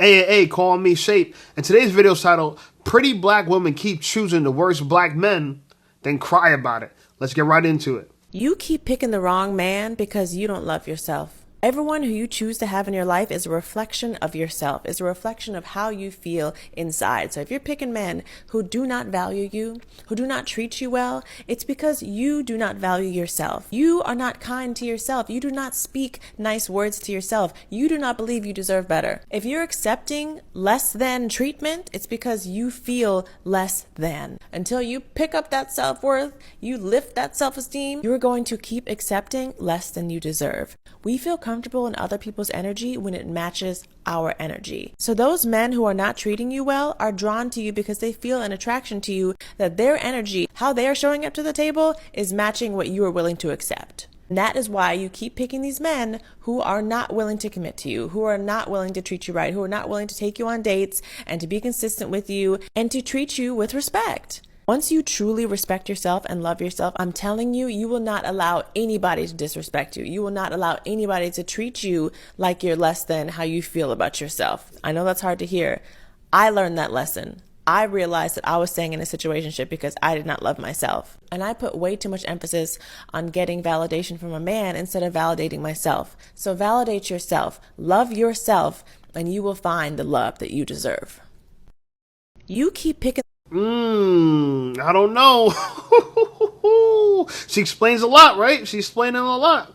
AAA calling me shape. And today's video is titled, Pretty Black Women Keep Choosing the Worst Black Men, Then Cry About It. Let's get right into it. You keep picking the wrong man because you don't love yourself. Everyone who you choose to have in your life is a reflection of yourself, is a reflection of how you feel inside. So if you're picking men who do not value you, who do not treat you well, it's because you do not value yourself. You are not kind to yourself. You do not speak nice words to yourself. You do not believe you deserve better. If you're accepting less than treatment, it's because you feel less than. Until you pick up that self-worth, you lift that self-esteem, you're going to keep accepting less than you deserve. We feel comfortable in other people's energy when it matches our energy. So those men who are not treating you well are drawn to you because they feel an attraction to you, that their energy, how they are showing up to the table, is matching what you are willing to accept. And that is why you keep picking these men who are not willing to commit to you, who are not willing to treat you right, who are not willing to take you on dates and to be consistent with you and to treat you with respect. Once you truly respect yourself and love yourself, I'm telling you, you will not allow anybody to disrespect you. You will not allow anybody to treat you like you're less than how you feel about yourself. I know that's hard to hear. I learned that lesson. I realized that I was staying in a situationship because I did not love myself. And I put way too much emphasis on getting validation from a man instead of validating myself. So validate yourself, love yourself, and you will find the love that you deserve. You keep picking I don't know. She explains a lot, right? She's explaining a lot.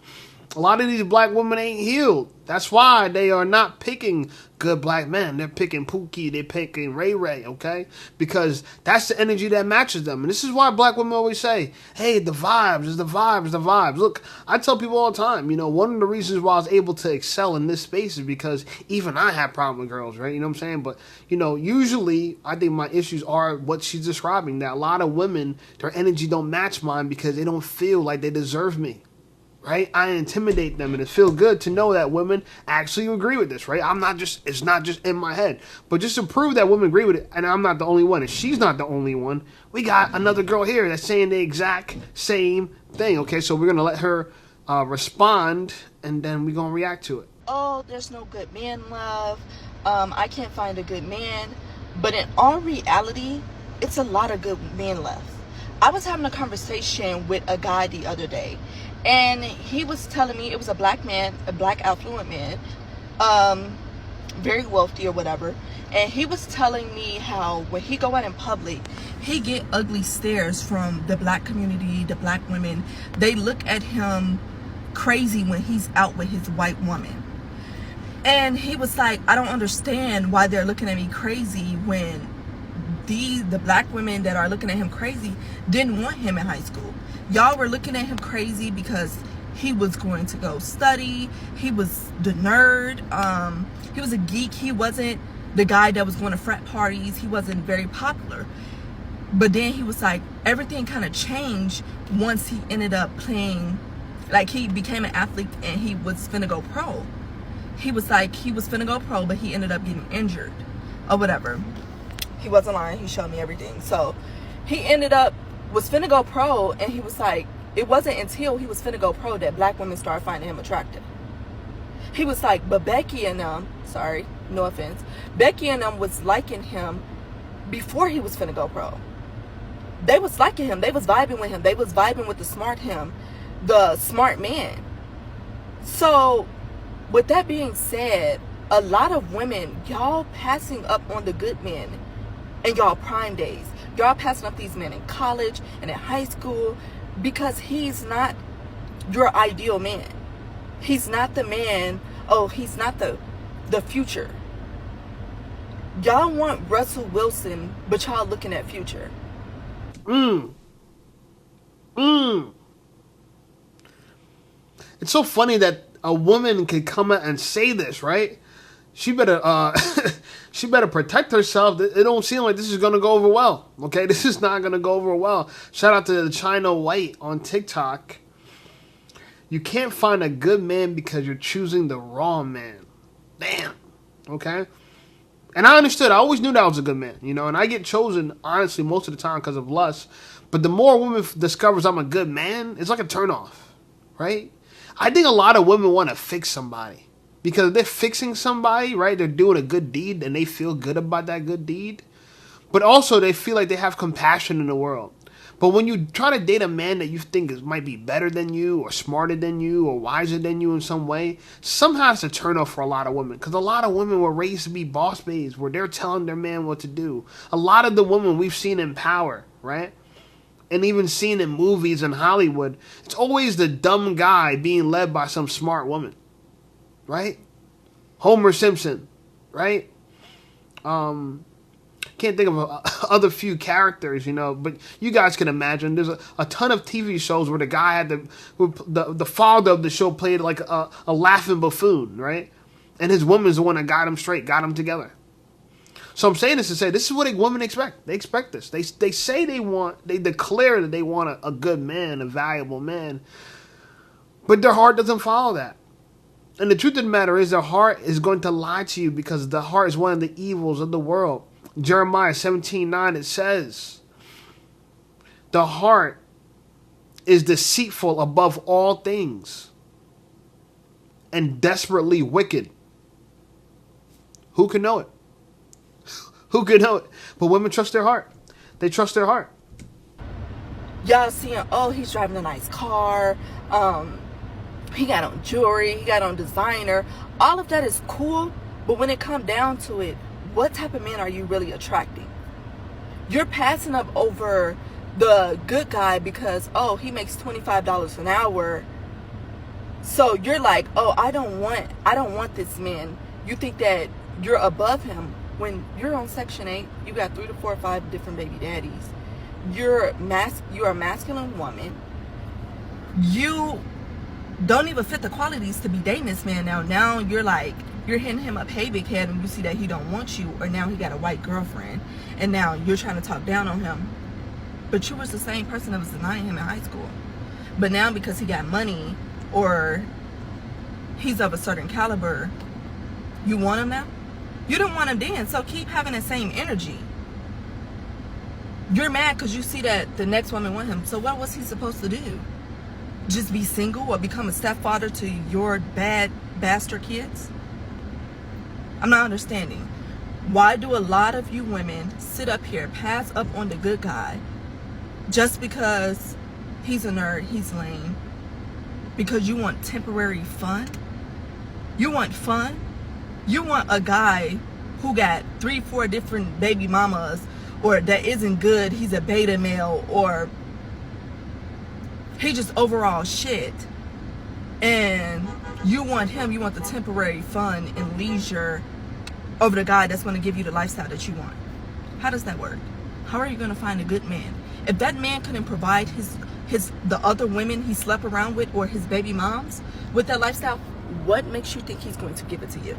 A lot of these black women ain't healed. That's why they are not picking good black men. They're picking Pookie. They're picking Ray Ray, okay? Because that's the energy that matches them. And this is why black women always say, hey, the vibes, is the vibes, the vibes. Look, I tell people all the time, one of the reasons why I was able to excel in this space is because even I have problem with girls, right? You know what I'm saying? But, usually I think my issues are what she's describing, that a lot of women, their energy don't match mine because they don't feel like they deserve me. Right? I intimidate them, and it feels good to know that women actually agree with this, right? It's not just in my head. But just to prove that women agree with it, and I'm not the only one, and she's not the only one, we got another girl here that's saying the exact same thing, okay? So we're going to let her respond, and then we're going to react to it. Oh, there's no good man love. I can't find a good man. But in all reality, it's a lot of good men left. I was having a conversation with a guy the other day, and he was telling me, it was a black man, a black affluent man, very wealthy or whatever, and he was telling me how when he go out in public, he get ugly stares from the black community, the black women. They look at him crazy when he's out with his white woman. And he was like, I don't understand why they're looking at me crazy when the black women that are looking at him crazy didn't want him in high school. Y'all were looking at him crazy because he was going to go study. He was the nerd. He was a geek. He wasn't the guy that was going to frat parties. He wasn't very popular. But then he was like, everything kind of changed once he ended up playing, like he became an athlete and he was finna go pro. He was like, he was finna go pro, but he ended up getting injured or whatever. He wasn't lying. He showed me everything. So he was finna go pro, and he was like, it wasn't until he was finna go pro that black women started finding him attractive. He was like, but Becky and them, sorry, no offense, Becky and them was liking him before he was finna go pro. They was liking him. They was vibing with him. They was vibing with the smart man. So with that being said, a lot of women, y'all passing up on the good men in y'all prime days. Y'all passing up these men in college and in high school because he's not your ideal man. He's not the man. Oh, he's not the future. Y'all want Russell Wilson, but y'all looking at Future. It's so funny that a woman could come out and say this, right? She better she better protect herself. It don't seem like this is gonna go over well. Okay, this is not gonna go over well. Shout out to China White on TikTok. You can't find a good man because you're choosing the wrong man. Damn. Okay. And I understood. I always knew that I was a good man, and I get chosen, honestly, most of the time because of lust. But the more a woman discovers I'm a good man, it's like a turnoff, right? I think a lot of women want to fix somebody. Because they're fixing somebody, right? They're doing a good deed and they feel good about that good deed. But also they feel like they have compassion in the world. But when you try to date a man that you think might be better than you or smarter than you or wiser than you in some way, somehow it's a turnoff for a lot of women. Because a lot of women were raised to be boss babes where they're telling their man what to do. A lot of the women we've seen in power, right? And even seen in movies in Hollywood, it's always the dumb guy being led by some smart woman. Right? Homer Simpson, right? Can't think of other few characters, but you guys can imagine. There's a ton of TV shows where the guy had the father of the show played like a laughing buffoon, right? And his woman's the one that got him straight, got him together. So I'm saying this to say this is what a women expect. They expect this. They say they declare that they want a good man, a valuable man, but their heart doesn't follow that. And the truth of the matter is their heart is going to lie to you because the heart is one of the evils of the world. Jeremiah 17:9, it says, the heart is deceitful above all things and desperately wicked. Who can know it? Who can know it? But women trust their heart. They trust their heart. Y'all seeing, oh, he's driving a nice car. He got on jewelry. He got on designer. All of that is cool. But when it comes down to it, what type of men are you really attracting? You're passing up over the good guy because, oh, he makes $25 an hour. So you're like, oh, I don't want this man. You think that you're above him. When you're on Section 8, you got 3 to 4 or 5 different baby daddies. You're a masculine woman. You don't even fit the qualities to be dating this man now. Now you're hitting him up, hey big head, and you see that he don't want you, or now he got a white girlfriend, and now you're trying to talk down on him. But you was the same person that was denying him in high school. But now because he got money, or he's of a certain caliber, you want him now? You didn't want him then, so keep having the same energy. You're mad because you see that the next woman want him. So what was he supposed to do? Just be single or become a stepfather to your bad bastard kids? I'm not understanding. Why do a lot of you women sit up here, pass up on the good guy just because he's a nerd, he's lame? Because you want temporary fun? You want fun? You want a guy who got 3, 4 different baby mamas, or that isn't good, he's a beta male, or he just overall shit. And you want him, you want the temporary fun and leisure over the guy that's going to give you the lifestyle that you want. How does that work? How are you going to find a good man? If that man couldn't provide the other women he slept around with or his baby moms with that lifestyle, what makes you think he's going to give it to you?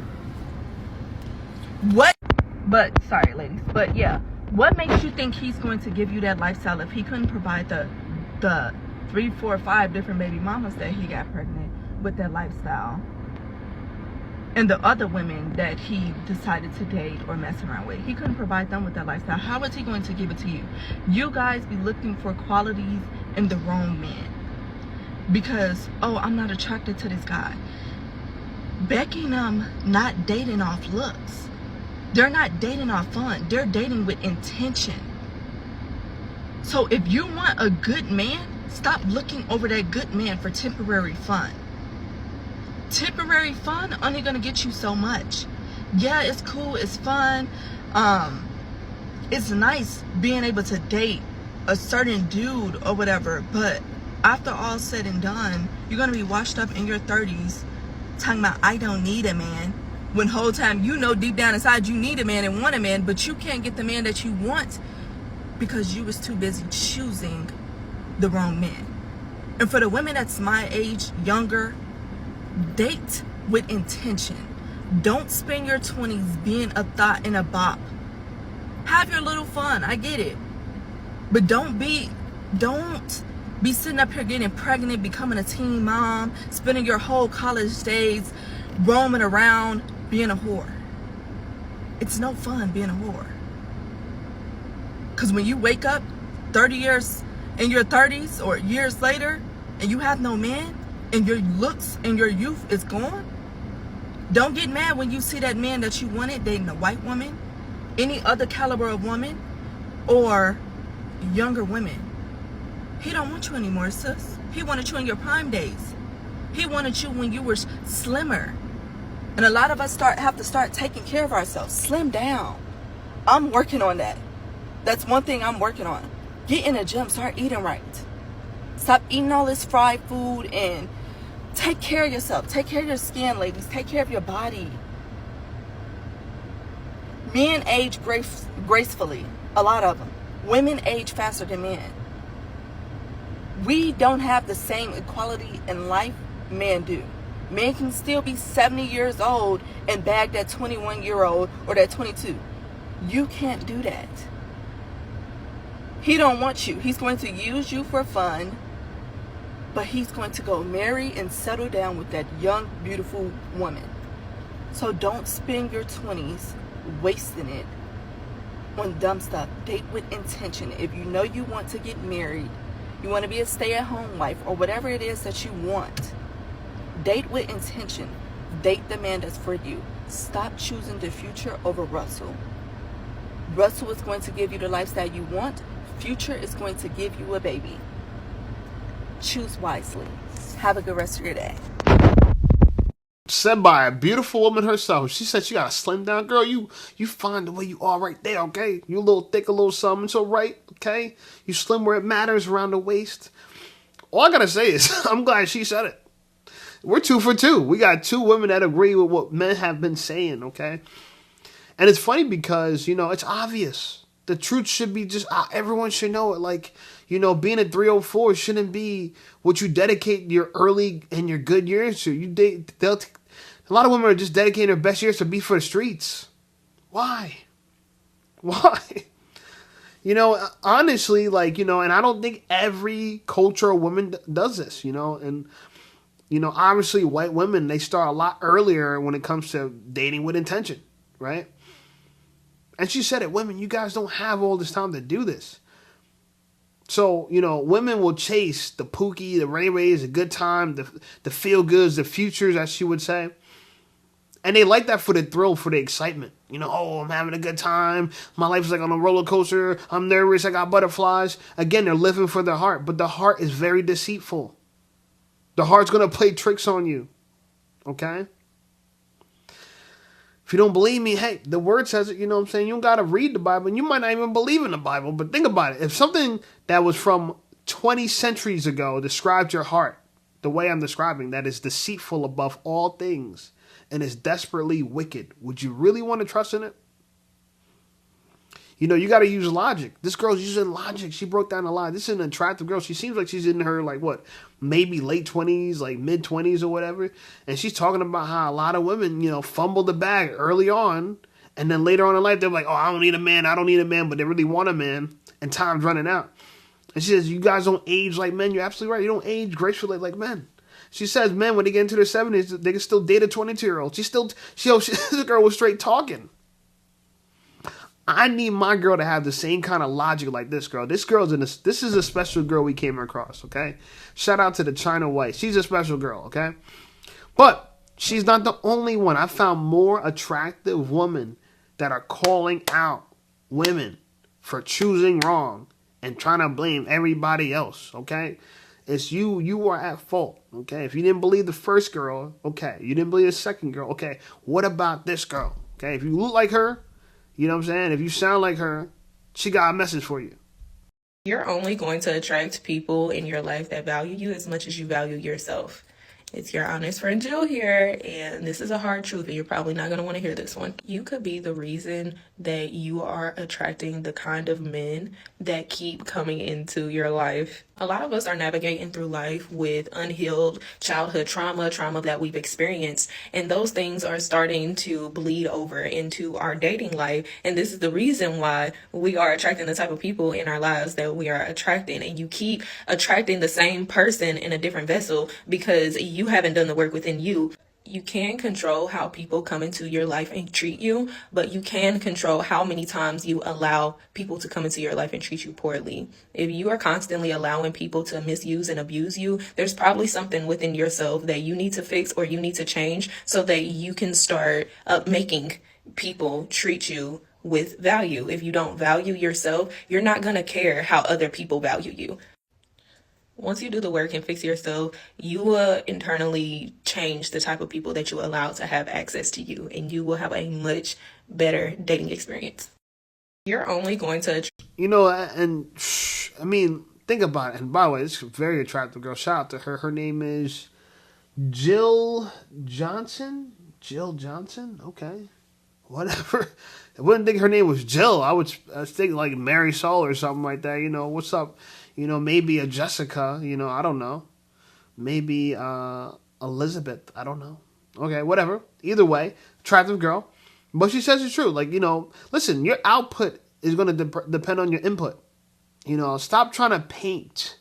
Sorry ladies, but yeah, what makes you think he's going to give you that lifestyle if he couldn't provide the 3, 4, 5 different baby mamas that he got pregnant with that lifestyle, and the other women that he decided to date or mess around with? He couldn't provide them with that lifestyle. How is he going to give it to you? You guys be looking for qualities in the wrong man because, oh, I'm not attracted to this guy. Becky and them not dating off looks. They're not dating off fun. They're dating with intention. So if you want a good man, stop looking over that good man for temporary fun. Temporary fun only gonna get you so much. Yeah, it's cool, it's fun. It's nice being able to date a certain dude or whatever, but after all said and done, you're gonna be washed up in your 30s talking about, I don't need a man, when whole time you know deep down inside you need a man and want a man, but you can't get the man that you want because you was too busy choosing the wrong man. And for the women that's my age, younger, date with intention. Don't spend your 20s being a thought and a bop. Have your little fun, I get it, but don't be sitting up here getting pregnant, becoming a teen mom, spending your whole college days roaming around being a whore. It's no fun being a whore. Because when you wake up 30 years in your 30s or years later and you have no man and your looks and your youth is gone, Don't get mad when you see that man that you wanted dating a white woman, any other caliber of woman, or younger women. He don't want you anymore, sis. He wanted you in your prime days. He wanted you when you were slimmer. And a lot of us have to start taking care of ourselves. Slim down. I'm working on that. That's one thing I'm working on. Get in the gym. Start eating right. Stop eating all this fried food and take care of yourself. Take care of your skin, ladies. Take care of your body. Men age gracefully. A lot of them. Women age faster than men. We don't have the same equality in life men do. Men can still be 70 years old and bag that 21-year-old or that 22. You can't do that. He don't want you. He's going to use you for fun, but he's going to go marry and settle down with that young, beautiful woman. So don't spend your 20s wasting it on dumb stuff. Date with intention. If you know you want to get married, you want to be a stay-at-home wife, or whatever it is that you want, date with intention. Date the man that's for you. Stop choosing the future over Russell. Russell is going to give you the lifestyle you want. Future is going to give you a baby. Choose wisely. Have a good rest of your day. Said by a beautiful woman herself. She said she got a slim down. Girl, you fine the way you are right there, okay? You a little thick, a little something, so right, okay? You slim where it matters, around the waist. All I gotta say is, I'm glad she said it. We're 2 for 2. We got 2 women that agree with what men have been saying, okay? And it's funny because, it's obvious. The truth should be just, everyone should know it. Like, being a 304 shouldn't be what you dedicate your early and your good years to. A lot of women are just dedicating their best years to be for the streets. Why? Why? Honestly, and I don't think every culture of women does this, and obviously white women, they start a lot earlier when it comes to dating with intention, right? And she said it, women, you guys don't have all this time to do this. So, women will chase the Pookie, the Ray Rays, the good time, the feel goods, the futures, as she would say. And they like that for the thrill, for the excitement. I'm having a good time. My life is like on a roller coaster. I'm nervous. I got butterflies. Again, they're living for their heart. But the heart is very deceitful. The heart's going to play tricks on you. Okay? If you don't believe me, hey, the word says it, you know what I'm saying? You don't got to read the Bible, and you might not even believe in the Bible, but think about it. If something that was from 20 centuries ago described your heart the way I'm describing, that is deceitful above all things and is desperately wicked, would you really want to trust in it? You got to use logic. This girl's using logic. She broke down a lot. This is an attractive girl. She seems like she's in her, maybe late 20s, mid 20s or whatever. And she's talking about how a lot of women, fumble the bag early on. And then later on in life, they're like, oh, I don't need a man. I don't need a man. But they really want a man. And time's running out. And she says, you guys don't age like men. You're absolutely right. You don't age gracefully like men. She says men, when they get into their 70s, they can still date a 22-year-old. This girl was straight talking. I need my girl to have the same kind of logic like this girl. This is a special girl we came across, okay? Shout out to the China White. She's a special girl, okay? But she's not the only one. I found more attractive women that are calling out women for choosing wrong and trying to blame everybody else, okay? It's you are at fault, okay? If you didn't believe the first girl, okay. You didn't believe the second girl, okay. What about this girl, okay? If you look like her, you know what I'm saying? If you sound like her, she got a message for you. You're only going to attract people in your life that value you as much as you value yourself. It's your honest friend Jill here, and this is a hard truth, and you're probably not going to want to hear this one. You could be the reason that you are attracting the kind of men that keep coming into your life. A lot of us are navigating through life with unhealed childhood trauma that we've experienced, and those things are starting to bleed over into our dating life. And this is the reason why we are attracting the type of people in our lives that we are attracting. And you keep attracting the same person in a different vessel because you haven't done the work within you. You can control how people come into your life and treat you, but you can control how many times you allow people to come into your life and treat you poorly. If you are constantly allowing people to misuse and abuse you, there's probably something within yourself that you need to fix or you need to change so that you can start making people treat you with value. If you don't value yourself, you're not going to care how other people value you. Once you do the work and fix yourself, you will internally change the type of people that you allow to have access to you, and you will have a much better dating experience. You're only going to... And I mean, think about it. And by the way, this is a very attractive girl. Shout out to her. Her name is Jill Johnson. Jill Johnson? Okay. Whatever. I wouldn't think her name was Jill. I was thinking like Mary Saul or something like that. What's up? Maybe a Jessica. I don't know. Maybe Elizabeth. I don't know. Okay, whatever. Either way, attractive girl. But she says it's true. Like, listen, your output is going to depend on your input. Stop trying to paint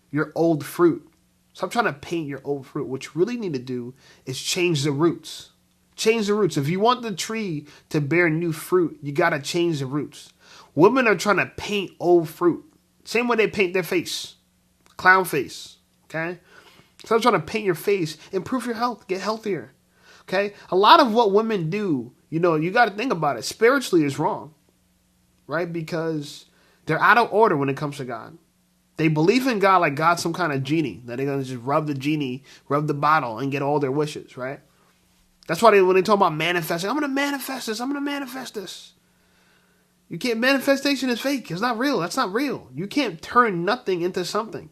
your old fruit. Stop trying to paint your old fruit. What you really need to do is change the roots. Change the roots. If you want the tree to bear new fruit, you got to change the roots. Women are trying to paint old fruit. Same way they paint their face. Clown face. Okay? Stop trying to paint your face. Improve your health. Get healthier. Okay? A lot of what women do, you got to think about it. Spiritually is wrong. Right? Because they're out of order when it comes to God. They believe in God like God's some kind of genie. That they're going to just rub the bottle and get all their wishes. Right? That's why when they talk about manifesting, I'm going to manifest this. I'm going to manifest this. You can't. Manifestation is fake. It's not real. That's not real. You can't turn nothing into something.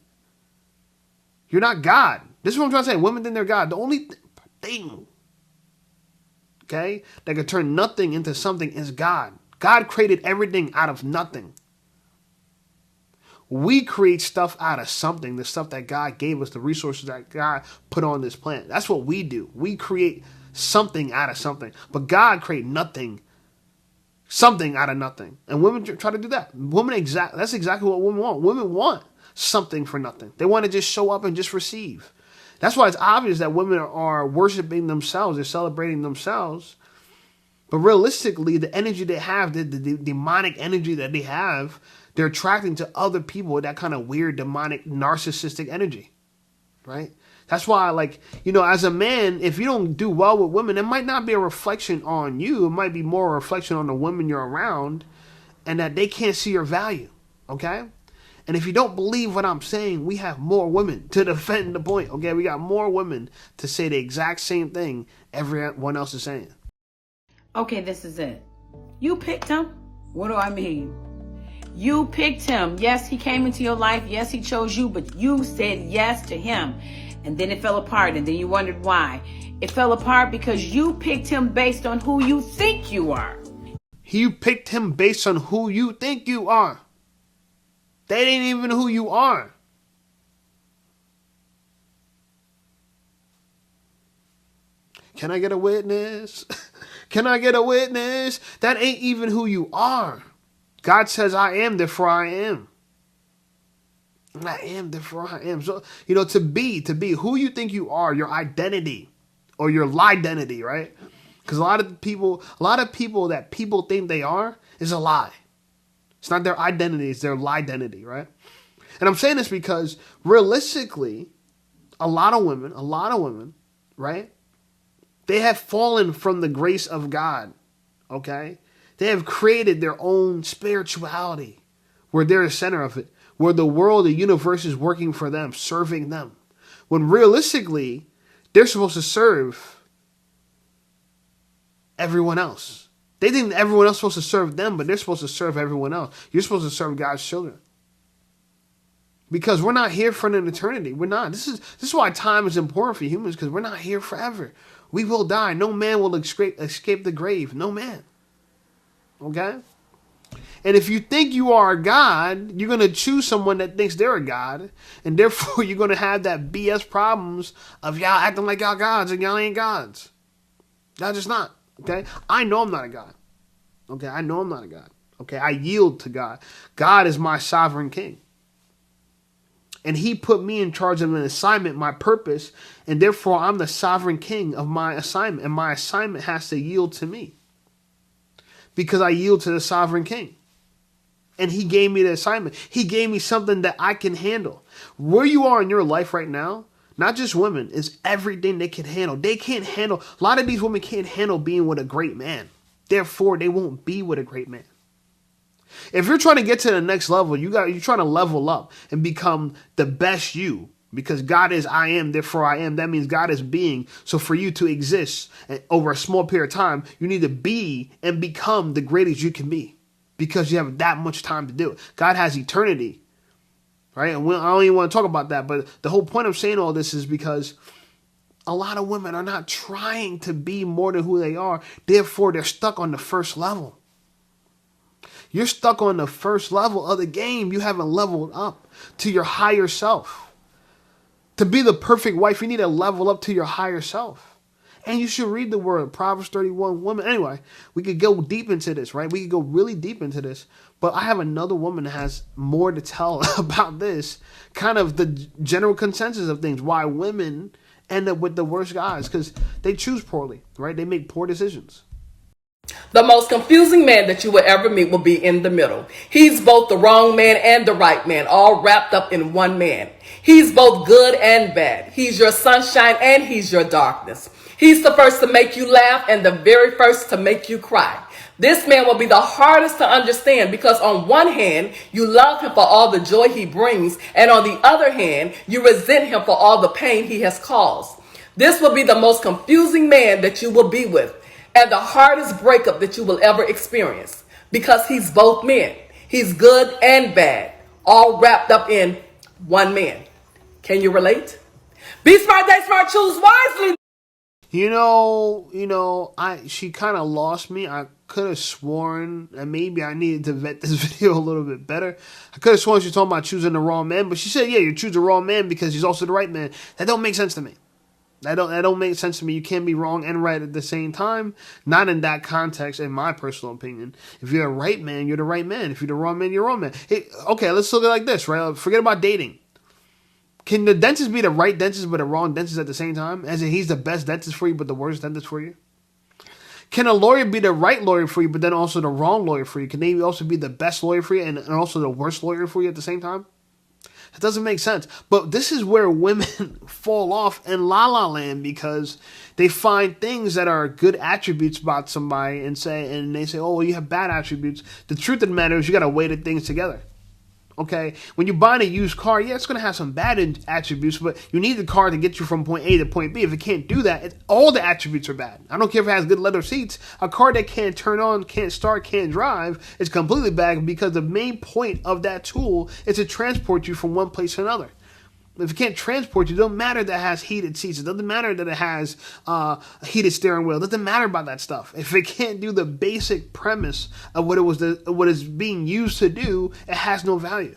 You're not God. This is what I'm trying to say. Women think they're God. The only thing, okay, that can turn nothing into something is God. God created everything out of nothing. We create stuff out of something, the stuff that God gave us, the resources that God put on this planet. That's what we do. We create something out of something. But God created something out of nothing. And women try to do that. That's exactly what women want. Women want something for nothing. They want to just show up and just receive. That's why it's obvious that women are worshiping themselves. They're celebrating themselves. But realistically, the energy they have, the demonic energy that they have, they're attracting to other people with that kind of weird, demonic, narcissistic energy. Right? That's why, as a man, if you don't do well with women, it might not be a reflection on you. It might be more a reflection on the women you're around and that they can't see your value. Okay? And if you don't believe what I'm saying, we have more women to defend the point. Okay? We got more women to say the exact same thing everyone else is saying. Okay, this is it. You picked him. What do I mean? You picked him. Yes, he came into your life. Yes, he chose you, but you said yes to him. And then it fell apart, and then you wondered why. It fell apart because you picked him based on who you think you are. You picked him based on who you think you are. That ain't even who you are. Can I get a witness? Can I get a witness? That ain't even who you are. God says, I am, therefore I am. I am, therefore I am. So, to be who you think you are, your identity or your lie-identity, right? Because a lot of people that people think they are is a lie. It's not their identity, it's their lie-identity, right? And I'm saying this because realistically, a lot of women, right? They have fallen from the grace of God, okay? They have created their own spirituality where they're the center of it, where the world, the universe is working for them, serving them. When realistically, they're supposed to serve everyone else. They think everyone else is supposed to serve them, but they're supposed to serve everyone else. You're supposed to serve God's children. Because we're not here for an eternity. We're not. This is why time is important for humans, because we're not here forever. We will die. No man will escape the grave. No man. Okay? And if you think you are a God, you're going to choose someone that thinks they're a God. And therefore, you're going to have that BS problems of y'all acting like y'all gods and y'all ain't gods. Y'all just not. Okay? I know I'm not a God. Okay? I know I'm not a God. Okay? I yield to God. God is my sovereign king. And he put me in charge of an assignment, my purpose, and therefore I'm the sovereign king of my assignment. And my assignment has to yield to me because I yield to the sovereign king. And he gave me the assignment. He gave me something that I can handle. Where you are in your life right now, not just women, is everything they can handle. They can't handle, a lot of these women can't handle being with a great man. Therefore, they won't be with a great man. If you're trying to get to the next level, you're trying to level up and become the best you. Because God is I am, therefore I am. That means God is being. So for you to exist over a small period of time, you need to be and become the greatest you can be. Because you have that much time to do it. God has eternity. Right? And I don't even want to talk about that. But the whole point of saying all this is because a lot of women are not trying to be more than who they are. Therefore, they're stuck on the first level. You're stuck on the first level of the game. You haven't leveled up to your higher self. To be the perfect wife, you need to level up to your higher self. And you should read the word, Proverbs 31 woman. Anyway, we could go deep into this, right? We could go really deep into this. But I have another woman that has more to tell about this. Kind of the general consensus of things. Why women end up with the worst guys. Because they choose poorly, right? They make poor decisions. The most confusing man that you will ever meet will be in the middle. He's both the wrong man and the right man, all wrapped up in one man. He's both good and bad. He's your sunshine and he's your darkness. He's the first to make you laugh and the very first to make you cry. This man will be the hardest to understand because on one hand, you love him for all the joy he brings, and on the other hand, you resent him for all the pain he has caused. This will be the most confusing man that you will be with, and the hardest breakup that you will ever experience, because he's both men. He's good and bad, all wrapped up in one man. Can you relate? Be smart, day smart, choose wisely. She kind of lost me. I could have sworn, and maybe I needed to vet this video a little bit better. I could have sworn she was talking about choosing the wrong man, but she said, yeah, you choose the wrong man because he's also the right man. That don't make sense to me. That don't make sense to me. You can't be wrong and right at the same time. Not in that context, in my personal opinion. If you're the right man, you're the right man. If you're the wrong man, you're the wrong man. Hey, okay, let's look at it like this, right? Forget about dating. Can the dentist be the right dentist but the wrong dentist at the same time? As in he's the best dentist for you but the worst dentist for you? Can a lawyer be the right lawyer for you but then also the wrong lawyer for you? Can they also be the best lawyer for you and also the worst lawyer for you at the same time? It doesn't make sense. But this is where women fall off in La La Land because they find things that are good attributes about somebody and they say, oh, well, you have bad attributes. The truth of the matter is you got to weigh the things together. Okay, when you're buying a used car, yeah, it's going to have some bad attributes, but you need the car to get you from point A to point B. If it can't do that, all the attributes are bad. I don't care if it has good leather seats. A car that can't turn on, can't start, can't drive is completely bad because the main point of that tool is to transport you from one place to another. If it can't transport you, it doesn't matter that it has heated seats. It doesn't matter that it has a heated steering wheel. It doesn't matter about that stuff. If it can't do the basic premise of what is being used to do, it has no value.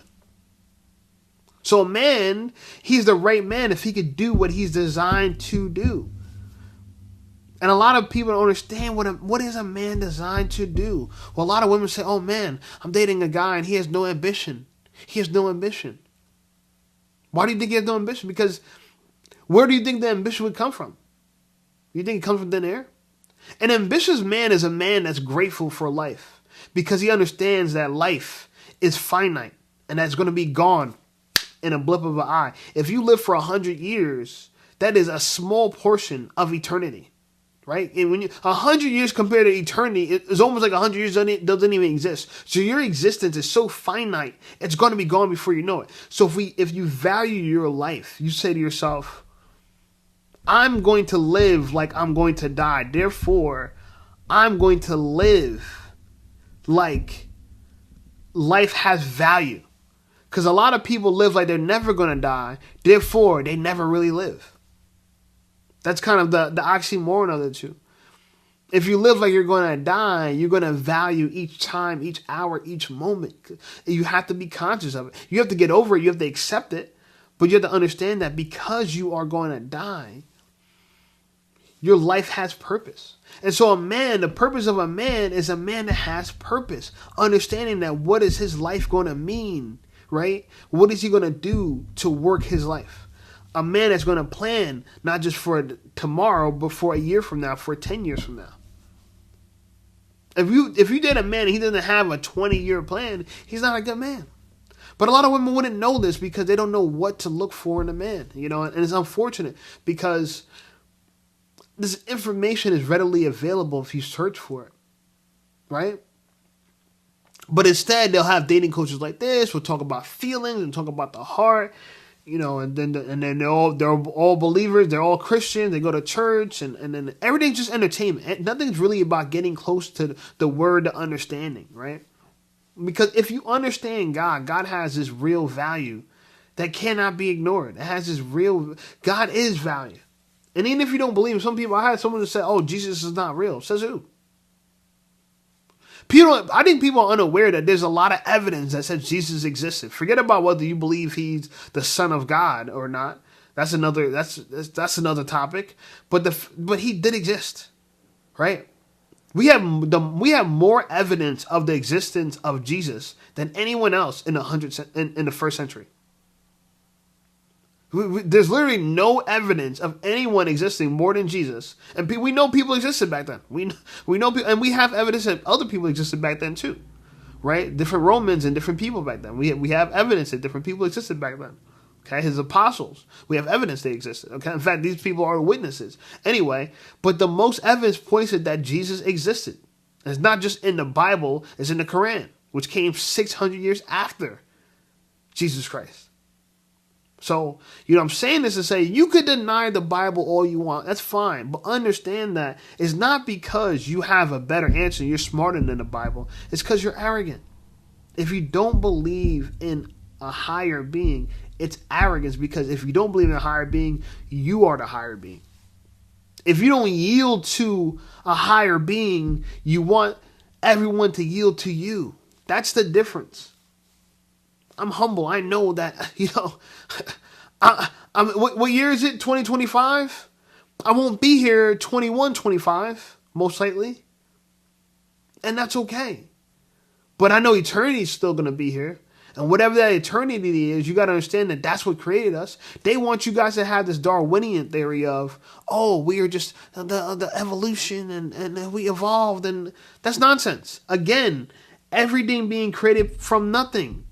So a man, he's the right man if he could do what he's designed to do. And a lot of people don't understand what is a man designed to do. Well, a lot of women say, oh man, I'm dating a guy and he has no ambition. He has no ambition. Why do you think he has no ambition? Because where do you think the ambition would come from? You think it comes from thin air? An ambitious man is a man that's grateful for life because he understands that life is finite and that's going to be gone in a blip of an eye. If you live for 100 years, that is a small portion of eternity, right? And when 100 years compared to eternity, it's almost like 100 years doesn't even exist. So your existence is so finite, it's going to be gone before you know it. So if you value your life, you say to yourself, I'm going to live like I'm going to die. Therefore, I'm going to live like life has value. Because a lot of people live like they're never going to die. Therefore, they never really live. That's kind of the oxymoron of the two. If you live like you're going to die, you're going to value each time, each hour, each moment. You have to be conscious of it. You have to get over it. You have to accept it. But you have to understand that because you are going to die, your life has purpose. And so the purpose of a man is a man that has purpose. Understanding that what is his life going to mean right? What is he going to do to work his life? A man that's going to plan not just for tomorrow, but for a year from now, for 10 years from now. If you date a man and he doesn't have a 20-year plan, he's not a good man. But a lot of women wouldn't know this because they don't know what to look for in a man, and it's unfortunate because this information is readily available if you search for it, right? But instead, they'll have dating coaches like this. We'll talk about feelings and talk about the heart, and then they're all believers. They're all Christians. They go to church, and then everything's just entertainment. Nothing's really about getting close to the word, the understanding, right? Because if you understand God, God has this real value that cannot be ignored. It has this real, God is value. And even if you don't believe, I had someone who said, oh, Jesus is not real. Says who? I think people are unaware that there's a lot of evidence that says Jesus existed. Forget about whether you believe he's the Son of God or not. That's another topic. But he did exist, right? We have more evidence of the existence of Jesus than anyone else in the first century. There's literally no evidence of anyone existing more than Jesus, and we know people existed back then. We know, and we have evidence that other people existed back then too, right? Different Romans and different people back then. We have evidence that different people existed back then. Okay, his apostles, we have evidence they existed. Okay, in fact, these people are witnesses. Anyway, but the most evidence points to that Jesus existed. It's not just in the Bible; it's in the Quran, which came 600 years after Jesus Christ. So, I'm saying this to say, you could deny the Bible all you want. That's fine. But understand that it's not because you have a better answer, you're smarter than the Bible. It's because you're arrogant. If you don't believe in a higher being, it's arrogance, because if you don't believe in a higher being, you are the higher being. If you don't yield to a higher being, you want everyone to yield to you. That's the difference. I'm humble. I know that, what year is it? 2025? I won't be here 21-25, most likely. And that's okay. But I know eternity is still going to be here. And whatever that eternity is, you got to understand that that's what created us. They want you guys to have this Darwinian theory of, we are just the evolution and we evolved. And that's nonsense. Again, everything being created from nothing.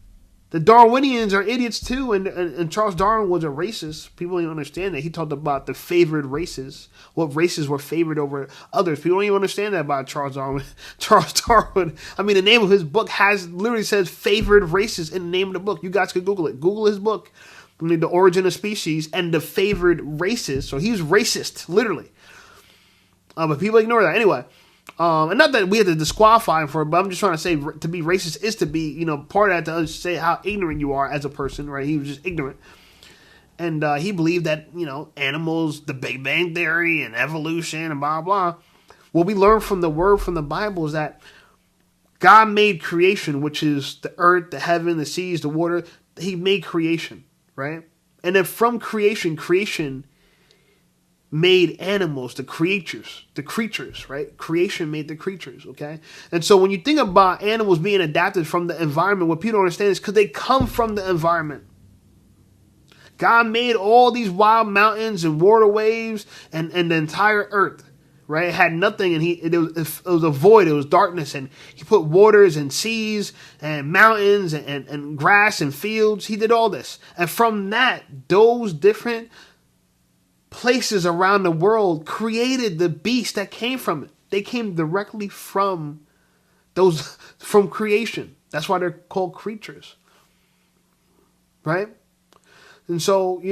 The Darwinians are idiots too, and Charles Darwin was a racist. People don't even understand that. He talked about the favored races, what races were favored over others. People don't even understand that about Charles Darwin. Charles Darwin, the name of his book literally says favored races in the name of the book. You guys could Google it. Google his book, The Origin of Species, and the favored races. So he's racist, literally. But people ignore that. Anyway. And not that we had to disqualify him for it, but I'm just trying to say to be racist is to be, part of that, to say how ignorant you are as a person, right? He was just ignorant. And he believed that, animals, the Big Bang Theory and evolution and blah, blah. What we learn from the word from the Bible is that God made creation, which is the earth, the heaven, the seas, the water. He made creation, right? And then from creation made animals, the creatures, right? Creation made the creatures, okay? And so when you think about animals being adapted from the environment, what people don't understand is because they come from the environment. God made all these wild mountains and waterways and the entire earth, right? It had nothing, and it was a void, it was darkness, and he put waters and seas and mountains and grass and fields. He did all this. And from that, those different places around the world created the beasts that came from it. They came directly from creation. That's why they're called creatures. Right? And so,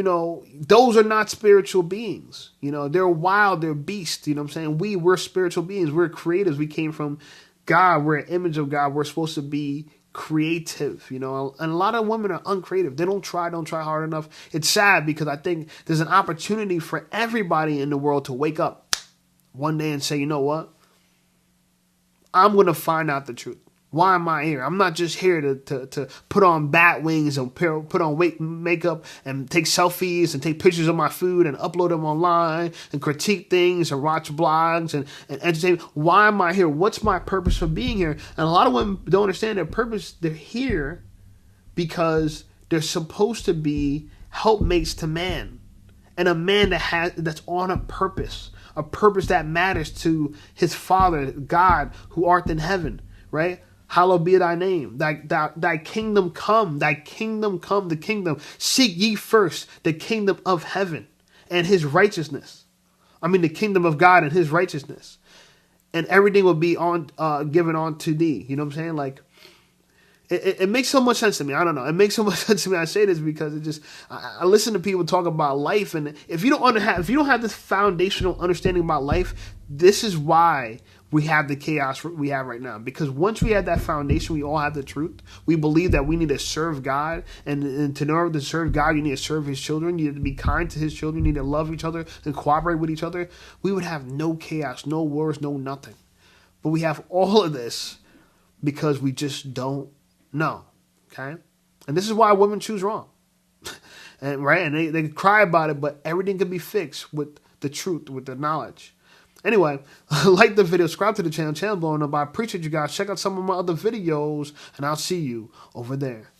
those are not spiritual beings. They're wild, they're beasts. You know what I'm saying? We're spiritual beings. We're creators. We came from God. We're an image of God. We're supposed to be creative, and a lot of women are uncreative. They don't try hard enough. It's sad because I think there's an opportunity for everybody in the world to wake up one day and say, you know what? I'm going to find out the truth. Why am I here? I'm not just here to put on bat wings and put on makeup and take selfies and take pictures of my food and upload them online and critique things and watch blogs and entertain. Why am I here? What's my purpose for being here? And a lot of women don't understand their purpose. They're here because they're supposed to be helpmates to man, and a man that's on a purpose that matters to his Father, God, who art in heaven, right? Hallowed be thy name. Thy kingdom come. Thy kingdom come. The kingdom. Seek ye first the kingdom of heaven and his righteousness. I mean, the kingdom of God and his righteousness, and everything will be given on to thee. You know what I'm saying? Like, it makes so much sense to me. I don't know. It makes so much sense to me. I say this because it just I listen to people talk about life, and if you don't have this foundational understanding about life, this is why we have the chaos we have right now. Because once we have that foundation, we all have the truth. We believe that we need to serve God, and to know to serve God, you need to serve His children. You need to be kind to His children. You need to love each other and cooperate with each other. We would have no chaos, no wars, no nothing. But we have all of this because we just don't know. Okay, and this is why women choose wrong. And right, and they cry about it, but everything can be fixed with the truth, with the knowledge. Anyway, like the video, subscribe to the channel blowing up. I appreciate you guys. Check out some of my other videos, and I'll see you over there.